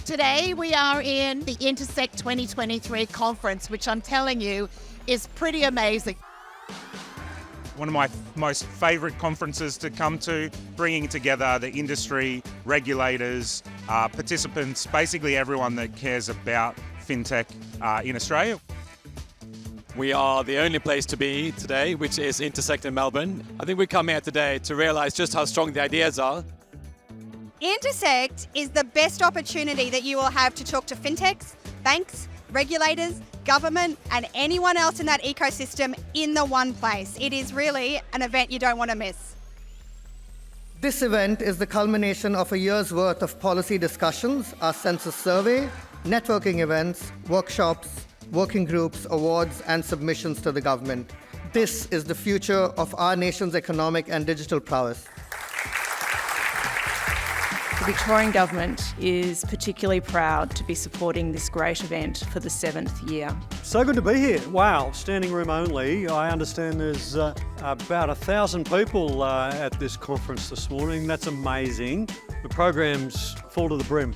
Today we are in the Intersekt 2023 conference, which I'm telling you is pretty amazing. One of my most favourite conferences to come to, bringing together the industry, regulators, participants, basically everyone that cares about FinTech in Australia. We are the only place to be today, which is Intersekt in Melbourne. I think we come here today to realise just how strong the ideas are. Intersekt is the best opportunity that you will have to talk to fintechs, banks, regulators, government, and anyone else in that ecosystem in the one place. It is really an event you don't want to miss. This event is the culmination of a year's worth of policy discussions, our census survey, networking events, workshops, working groups, awards, and submissions to the government. This is the future of our nation's economic and digital prowess. The Victorian Government is particularly proud to be supporting this great event for the 7th year. So good to be here. Wow, standing room only. I understand there's about 1,000 people at this conference this morning. That's amazing. The program's full to the brim.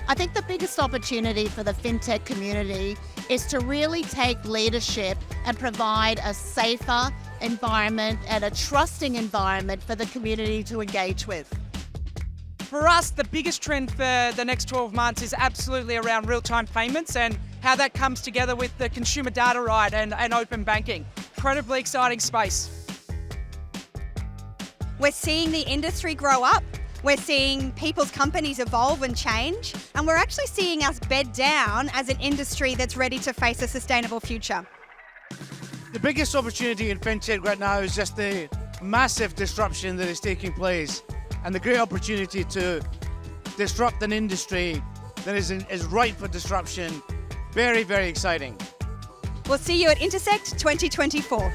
I think the biggest opportunity for the FinTech community is to really take leadership and provide a safer environment and a trusting environment for the community to engage with. For us, the biggest trend for the next 12 months is absolutely around real-time payments and how that comes together with the consumer data right and open banking. Incredibly exciting space. We're seeing the industry grow up. We're seeing people's companies evolve and change. And we're actually seeing us bed down as an industry that's ready to face a sustainable future. The biggest opportunity in FinTech right now is just the massive disruption that is taking place and the great opportunity to disrupt an industry that is ripe for disruption. Very, very exciting. We'll see you at Intersekt 2024.